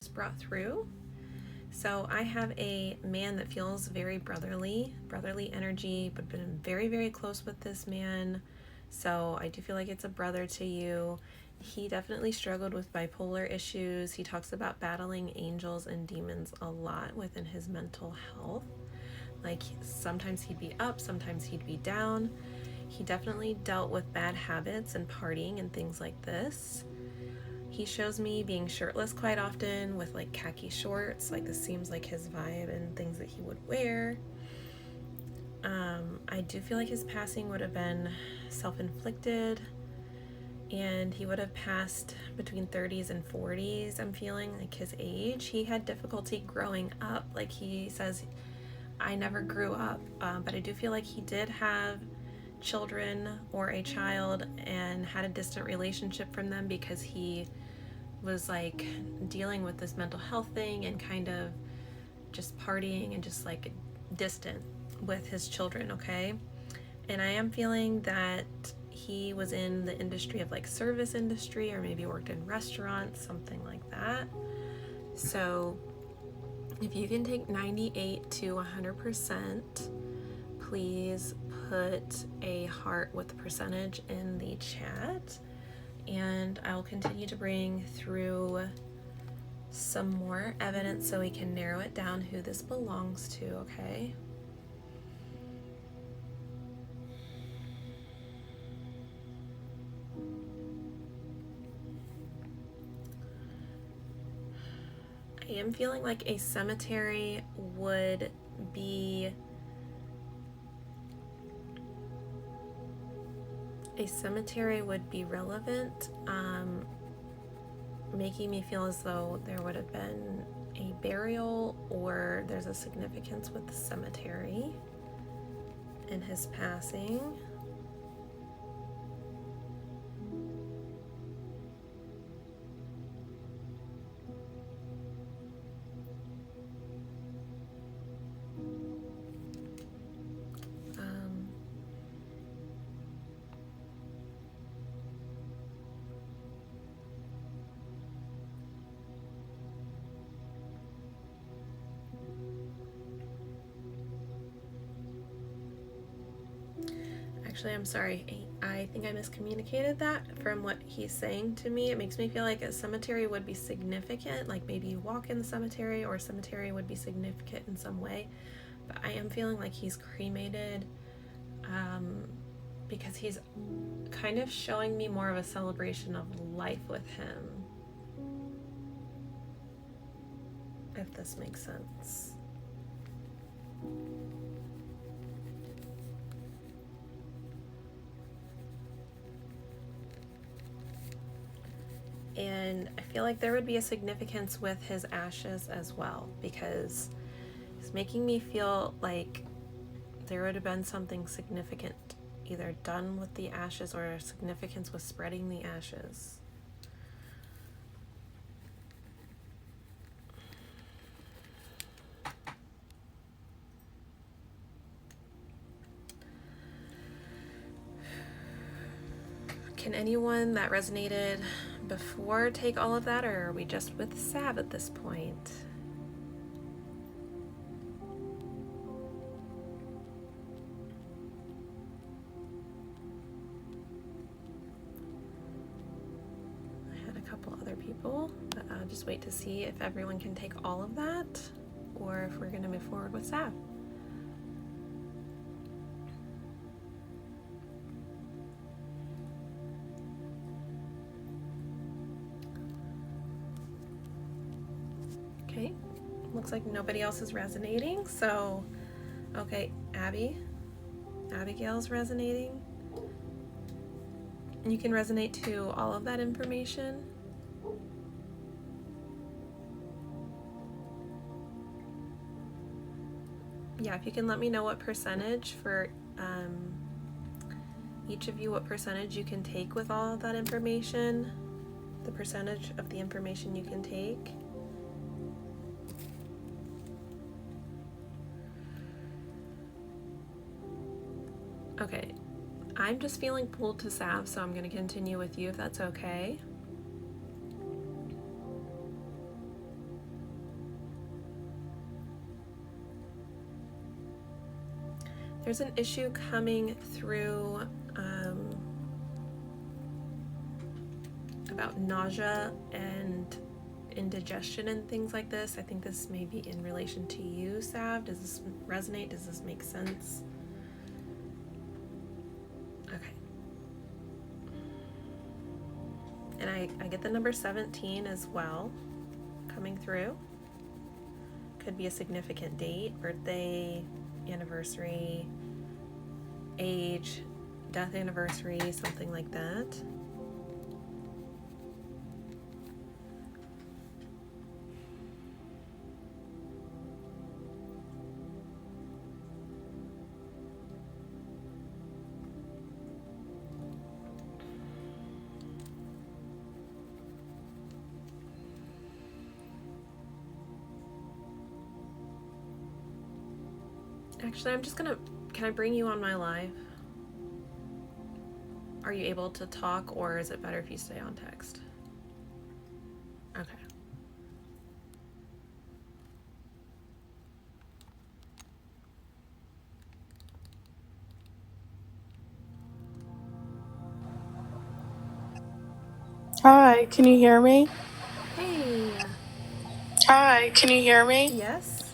brought through. So I have a man that feels very brotherly energy, but been very, very close with this man. So I do feel like it's a brother to you. He definitely struggled with bipolar issues. He talks about battling angels and demons a lot within his mental health. Like sometimes he'd be up, sometimes he'd be down. He definitely dealt with bad habits and partying and things like this. He shows me being shirtless quite often with like khaki shorts. Like this seems like his vibe and things that he would wear. I do feel like his passing would have been self-inflicted, and he would have passed between 30s and 40s. I'm feeling like his age. He had difficulty growing up. Like he says, I never grew up, but I do feel like he did have children or a child and had a distant relationship from them because he was like dealing with this mental health thing and kind of just partying and just like distant with his children, okay? And I am feeling that he was in the industry of like service industry, or maybe worked in restaurants, something like that. So if you can take 98 to 100%, please put a heart with the percentage in the chat, and I'll continue to bring through some more evidence so we can narrow it down who this belongs to, okay? I am feeling like a cemetery would be relevant, making me feel as though there would have been a burial or there's a significance with the cemetery in his passing. Actually, I'm sorry. I think I miscommunicated that from what he's saying to me. It makes me feel like a cemetery would be significant, like maybe you walk in the cemetery, or a cemetery would be significant in some way. But I am feeling like he's cremated, because he's kind of showing me more of a celebration of life with him, if this makes sense. And I feel like there would be a significance with his ashes as well, because it's making me feel like there would have been something significant either done with the ashes or a significance with spreading the ashes. Can anyone that resonated before take all of that, or are we just with Sav at this point? I had a couple other people, but I'll just wait to see if everyone can take all of that, or if we're going to move forward with Sav. Okay, looks like nobody else is resonating, so okay, Abigail's resonating. You can resonate to all of that information. Yeah, if you can let me know what percentage for each of you, what percentage you can take with all of that information, the percentage of the information you can take. Okay, I'm just feeling pulled to Sav, so I'm going to continue with you if that's okay. There's an issue coming through about nausea and indigestion and things like this. I think this may be in relation to you, Sav. Does this resonate? Does this make sense? Okay. And I get the number 17 as well coming through. Could be a significant date, birthday, anniversary, age, death anniversary, something like that. Actually, can I bring you on my live? Are you able to talk, or is it better if you stay on text? Okay. Hi, can you hear me? Hey. Hi, can you hear me? Yes,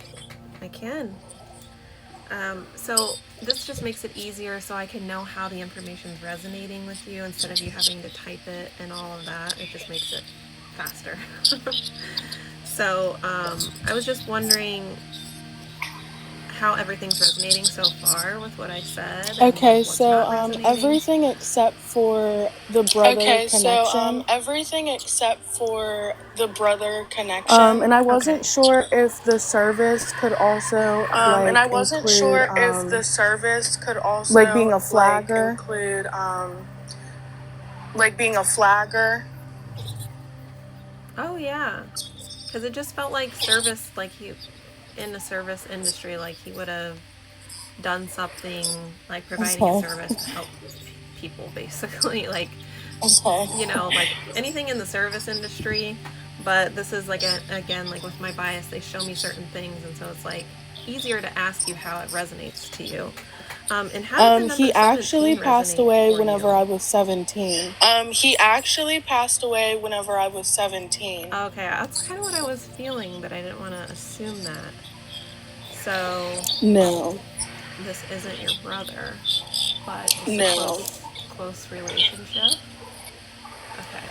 I can. So this just makes it easier so I can know how the information's resonating with you instead of you having to type it and all of that. It just makes it faster. So I was just wondering how everything's resonating so far with what I said. Okay, what's not so resonating. everything except for the brother connection. Everything except for the brother connection. And I wasn't sure if the service could also And I wasn't include, sure if the service could also like being a flagger. include like being a flagger. Oh yeah, because it just felt like service, like he in the service industry, like he would have done something like providing a service to help people, basically, like like anything in the service industry. But this is like again, like with my bias, they show me certain things, and so it's like easier to ask you how it resonates to you. And how did the number he actually 17 passed resonate away for whenever you? I was 17. He actually passed away whenever I was 17. Okay, that's kind of what I was feeling, but I didn't want to assume that. So No. this isn't your brother, but just a close relationship. Okay.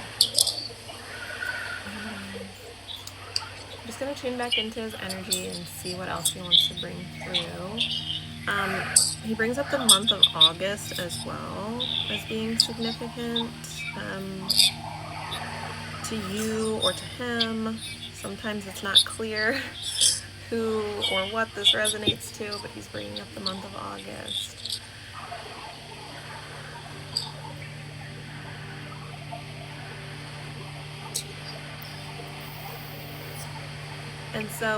I'm just going to tune back into his energy and see what else he wants to bring through. He brings up the month of August as well as being significant to you or to him. Sometimes it's not clear who or what this resonates to, but he's bringing up the month of August. And so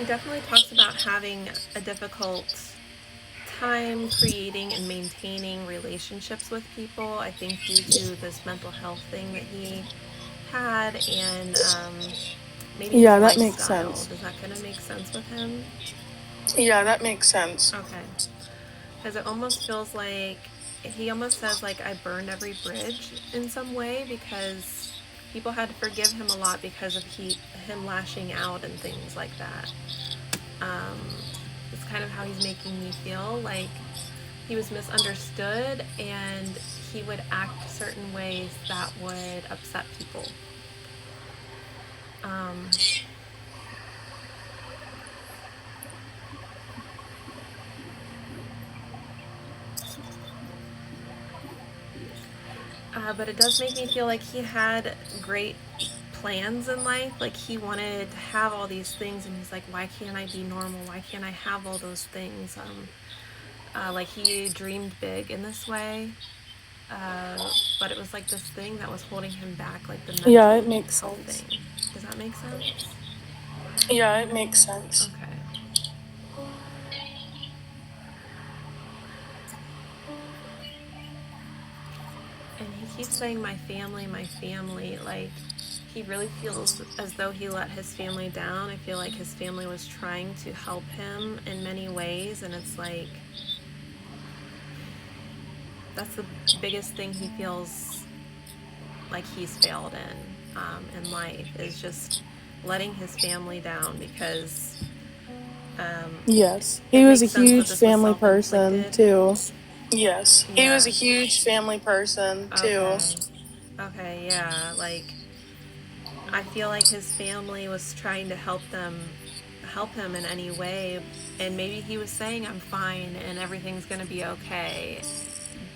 it definitely talks about having a difficult time creating and maintaining relationships with people. I think due to this mental health thing that he had, and maybe his that lifestyle. makes sense. Does that kind of make sense with him? Yeah, that makes sense. Okay. Because it almost feels like he almost says like I burned every bridge in some way, because people had to forgive him a lot because of him lashing out and things like that. It's kind of how he's making me feel, like he was misunderstood and he would act certain ways that would upset people. But it does make me feel like he had great plans in life. Like he wanted to have all these things, and he's like, why can't I be normal? Why can't I have all those things? Like he dreamed big in this way. But it was like this thing that was holding him back, like the mental it makes health sense. thing. Does that make sense? Yeah, it makes sense. Okay. And he keeps saying, my family, my family. Like, he really feels as though he let his family down. I feel like his family was trying to help him in many ways, and it's like, that's the biggest thing he feels like he's failed in life, is just letting his family down, because Yes. it He was a makes sense that huge this was family person, self-inflicted. too. Yes, he was a huge family person too. Okay, yeah, like, I feel like his family was trying to help him in any way, and maybe he was saying, I'm fine and everything's gonna be okay,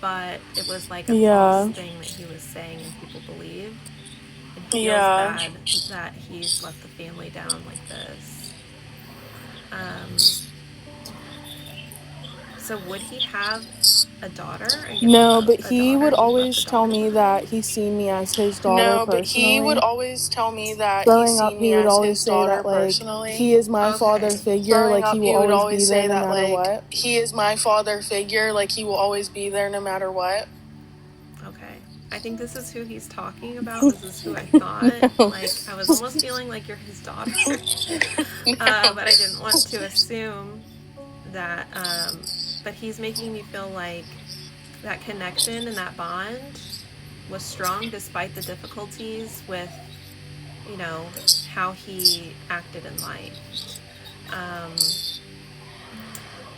but it was like a false Yeah. thing that he was saying and people believed, and he feels Yeah. bad that he's let the family down like this. So would he have a daughter? I guess No, but a he daughter. would He left a always tell daughter me behind. that he seen me as his daughter No, but he would personally. always tell me that he Growing seen up, me he would as always his say daughter that, like, personally. he is my father Okay. figure, Growing like, up, he will he would always always be there say no that, matter like, what. he is my father figure, like, he will always be there no matter what. Okay. I think this is who he's talking about. This is who I thought. Like, I was almost feeling like you're his daughter. But I didn't want to assume that. But he's making me feel like that connection and that bond was strong despite the difficulties with, how he acted in life. Um,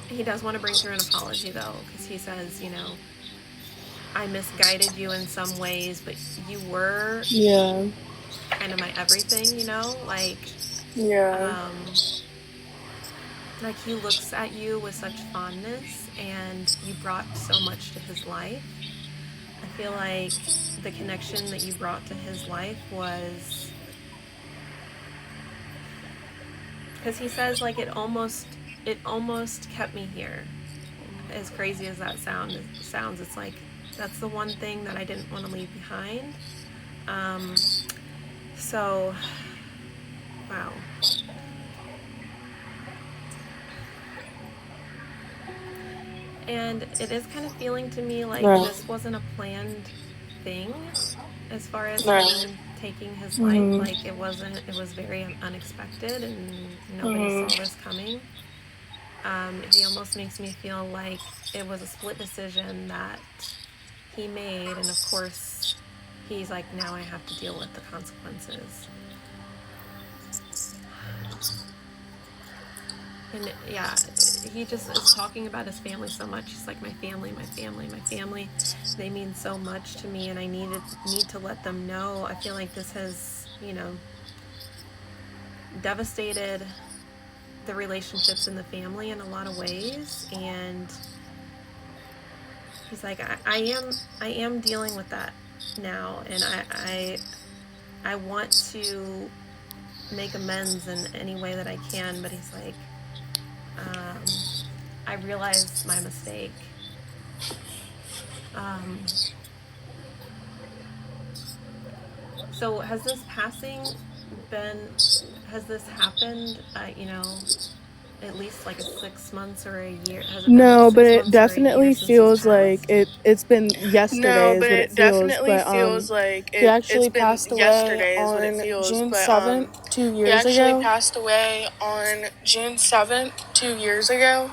he does want to bring through an apology, though, because he says, I misguided you in some ways, but you were Yeah. kind of my everything, Yeah. like he looks at you with such fondness, and you brought so much to his life. I feel like the connection that you brought to his life was, because he says, like, it almost kept me here. As crazy as that sounds, it's like that's the one thing that I didn't want to leave behind. So, wow. And it is kind of feeling to me like Right. this wasn't a planned thing, as far as Right. him taking his life. Like, it wasn't, it was very unexpected, and nobody saw this coming. He almost makes me feel like it was a split decision that he made, and of course, he's like, now I have to deal with the consequences. And yeah, he just is talking about his family so much. He's like, my family, my family, my family. They mean so much to me, and I need to let them know. I feel like this has, devastated the relationships in the family in a lot of ways. And he's like, I am dealing with that now, and I want to make amends in any way that I can. But he's like, I realized my mistake. Um, so has this passing been? Has this happened? At least like a 6 months or a year. Has it been like No, but six it months or a year definitely since he's feels like passed? it's been yesterday No, is but what it it feels. definitely But feels like he it's actually been passed away yesterday is what it on feels, June but 7th, 2 he years actually ago. passed away on June 7th, 2 years ago.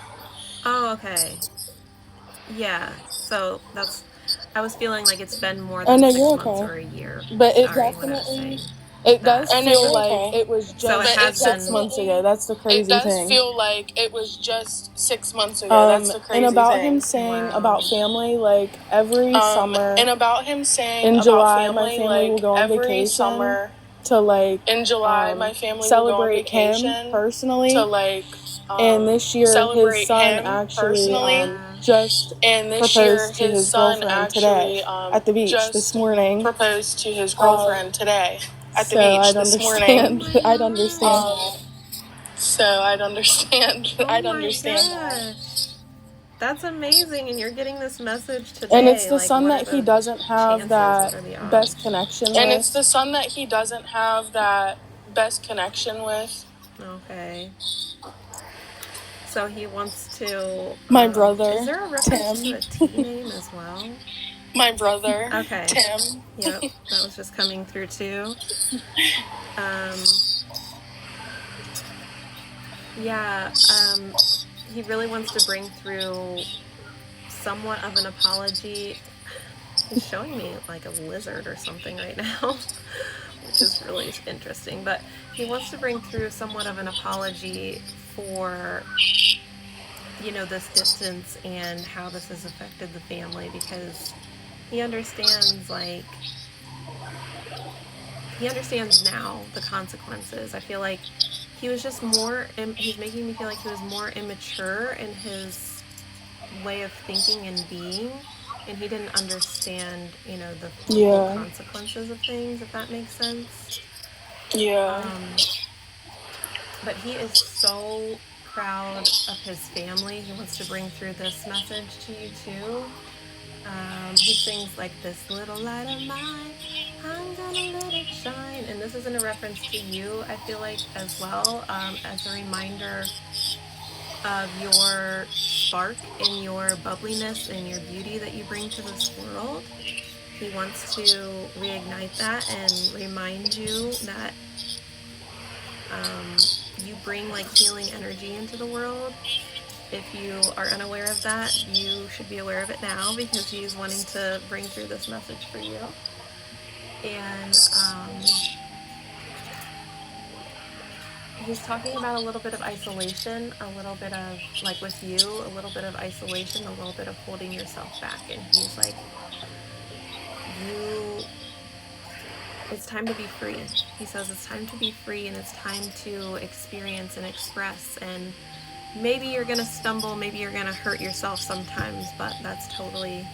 Oh, okay. Yeah. So that's. I was feeling like it's been more Oh than no, six you're months okay. or a year. But it Sorry, what I was definitely, saying. it That. does Oh no, feel you're like okay. it was So it just But it has six been. months ago. That's the it crazy does thing. feel like it was just 6 months ago. That's the And crazy about him thing. saying Wow. about family, like every summer And about him saying in about July, my family, family will like go on every vacation summer to like in July, my family will go on celebrate him vacation to personally. like And this year, his celebrate son him actually personally. Yeah. just And this year, proposed to his his son girlfriend today actually at the beach this just morning. proposed to his Um, girlfriend today at the so beach I'd this morning. Oh understand. my I'd understand. gosh. So I'd understand. Oh I'd my understand that. gosh. That's amazing, and you're getting this message And it's today. the Like, son what are that he the doesn't have chances? that What are the best odds? connection And it's with. the son that he doesn't have that best connection with. Okay. So he wants to. My Is brother, there a reference to Tim. a T name as well? My brother. Okay. Tim. Yep, that was just coming through too. Yeah, he really wants to bring through somewhat of an apology. He's showing me like a lizard or something right now, which is really interesting. But he wants to bring through somewhat of an apology for, this distance and how this has affected the family, because he understands, he understands now the consequences. I feel like he was just he's making me feel like he was more immature in his way of thinking and being, and he didn't understand, the full consequences of things, if that makes sense. Yeah. But he is so proud of his family. He wants to bring through this message to you too. He sings like, "This little light of mine, I'm gonna let it shine." And this is in a reference to you, I feel like, as well, as a reminder of your spark and your bubbliness and your beauty that you bring to this world. He wants to reignite that and remind you that you bring like healing energy into the world. If you are unaware of that, you should be aware of it now, because he's wanting to bring through this message for you. And he's talking about a little bit of isolation, a little bit of, like with you, a little bit of isolation, a little bit of holding yourself back. And he's like, it's time to be free. He says it's time to be free, and it's time to experience and express. And maybe you're going to stumble, maybe you're going to hurt yourself sometimes, but that's totally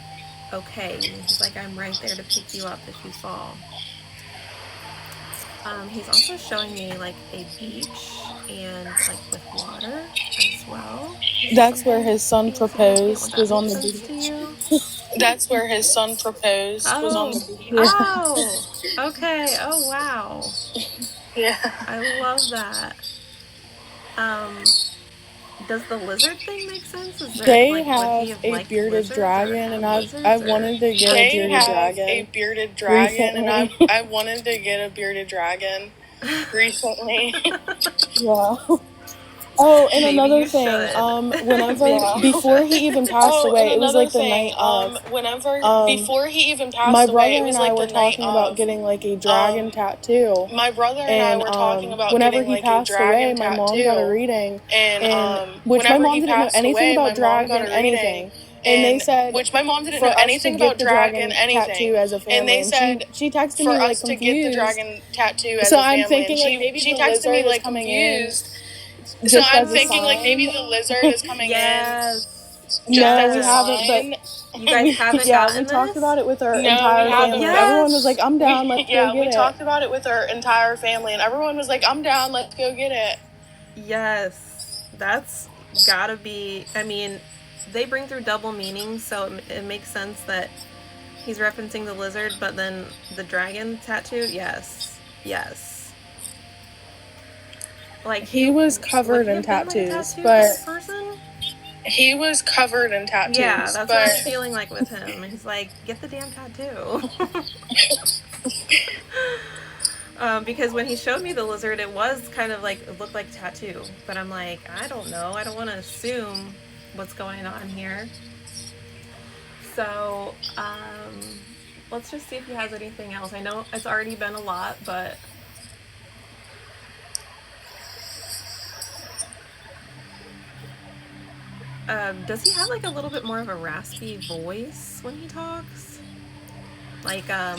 okay. He's like, I'm right there to pick you up if you fall. He's also showing me like a beach and like with water as well. That's where his son proposed, was on the beach. That's where his son proposed, was on the beach. Oh, okay. Oh, wow. Yeah. I love that. Does the lizard thing make sense? They have a bearded dragon, and I wanted to get a bearded dragon. A bearded dragon, and I wanted to get a bearded dragon recently. Yeah. Oh, and another thing, whenever before he even passed away, it was like the night of. Before he even passed my away, brother it was and I like were the night talking about getting like a dragon tattoo. My brother and I were talking about whenever getting he like passed a dragon away, tattoo. my mom got a reading, and which my mom didn't know anything about dragon anything. And they said, which my mom didn't know anything about dragon tattoo as a family. And they said, she texted for me like us confused. to get the dragon tattoo as so a family. I'm thinking like maybe she the texted me lizard like is coming confused. in. So I'm thinking like maybe the lizard is coming yes. in. No, we haven't. But you guys haven't gotten we talked about it with our No, entire we haven't. family. Yes. Everyone was like, "I'm down. Let's go get it." We talked about it with our entire family, and everyone was like, "I'm down. Let's go get it." Yes, that's gotta be. I mean, they bring through double meanings, so it makes sense that he's referencing the lizard, but then the dragon tattoo. Yes. Like he was covered in tattoos, but person? He was covered in tattoos. Yeah, that's what I'm feeling like with him. He's like, get the damn tattoo. Because when he showed me the lizard, it was kind of like, it looked like tattoo. But I'm like, I don't know. I don't want to assume what's going on here. So, let's just see if he has anything else. I know it's already been a lot, but... does he have like a little bit more of a raspy voice when he talks? Like, I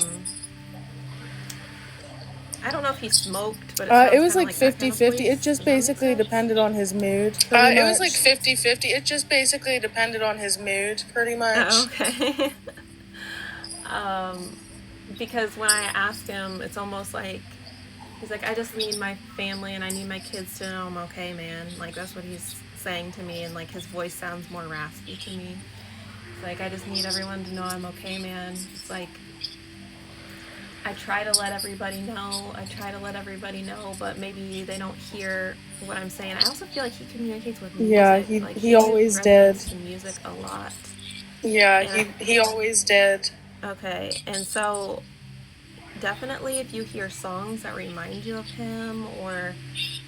don't know if he smoked, but it was like 50-50. It just basically depended on his mood. It was like 50-50. It just basically depended on his mood, pretty much. Okay. Because when I ask him, it's almost like he's like, I just need my family and I need my kids to know I'm okay, man. Like, that's what he's saying to me, and like his voice sounds more raspy to me. It's like, I just need everyone to know I'm okay, man. It's like, I try to let everybody know, but maybe they don't hear what I'm saying. I also feel like he communicates with music. Yeah, like, he always did. To music a lot. Yeah, he always did. Okay, and so definitely if you hear songs that remind you of him or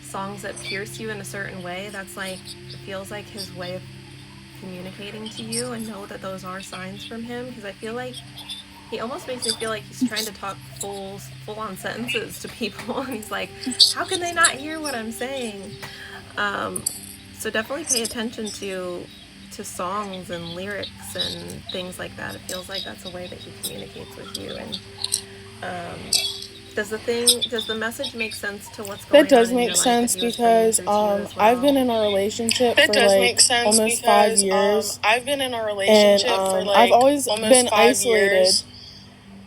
songs that pierce you in a certain way, that's like, it feels like his way of communicating to you, and know that those are signs from him, because I feel like he almost makes me feel like he's trying to talk full on sentences to people and he's like, how can they not hear what I'm saying? um, so definitely pay attention to songs and lyrics and things like that. It feels like that's a way that he communicates with you. And does the message make sense to what's That going on does in make your life that sense he was bringing because through to you as I've well? been in a relationship That for does like make sense almost 5 because years, I've been in a and relationship for I've like always almost been 5 years, isolated,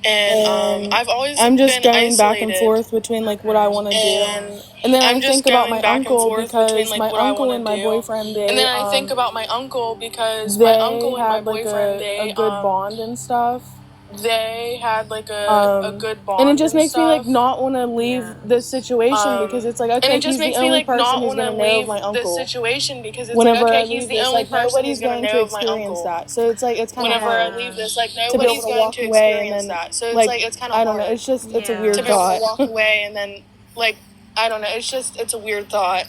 and and I've always I'm just been going back and isolated, forth between like what I Okay. want to Yeah. do. and And then I I'm think just about my going back and uncle forth between because like my what I uncle want to and my do, boyfriend, and then I think about my uncle because my they uncle and my had like boyfriend, a good bond and stuff. they had like a good And it bond just and makes me like stuff. not want to leave Yeah. this situation because it's like, And okay, it just he's the makes me only like person not who's want to gonna know of leave my this uncle. situation because it's like, Whenever I okay, he's leave the this, only like person nobody's who's gonna going to know of my experience uncle. that. So it's like it's kind of Whenever I hard leave this, like to be able nobody's to going walk to away and experience then that. So it's like like it's kind of I don't know. hard It's just it's a Yeah. to weird be able to thought. walk away and then like I don't know. It's a weird thought.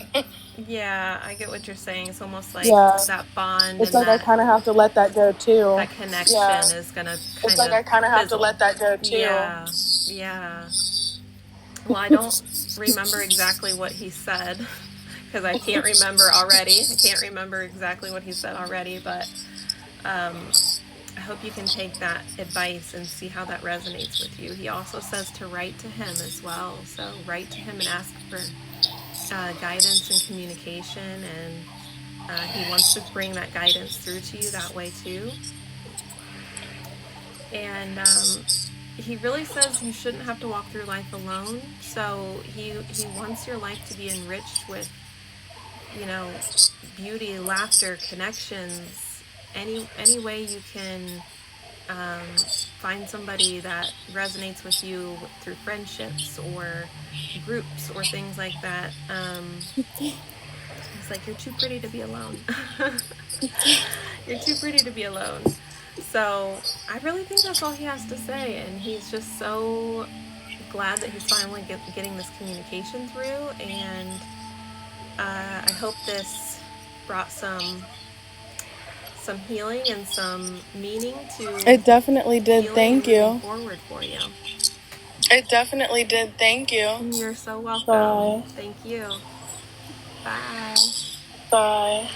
Yeah, I get what you're saying. It's almost like Yeah, that bond it's and like I that kind of have to let that go too. that connection Yeah. is gonna It's kind like of I kind of have to fizzle. let that go too. Yeah, yeah. Well, I don't remember exactly what he said because I can't remember already. I can't remember exactly what he said already, but I hope you can take that advice and see how that resonates with you. He also says to write to him as well. So write to him and ask for guidance and communication, and he wants to bring that guidance through to you that way too. And he really says you shouldn't have to walk through life alone. So he wants your life to be enriched with, you know, beauty, laughter, connections, any way you can find somebody that resonates with you through friendships or groups or things like that. He's like, you're too pretty to be alone. You're too pretty to be alone. So I really think that's all he has to say, and he's just so glad that he's finally getting this communication through. And I hope this brought some healing and some meaning to It definitely did. healing and Thank moving you. forward for you. It definitely did. Thank you. You're so welcome. Bye. Thank you. Bye. Bye.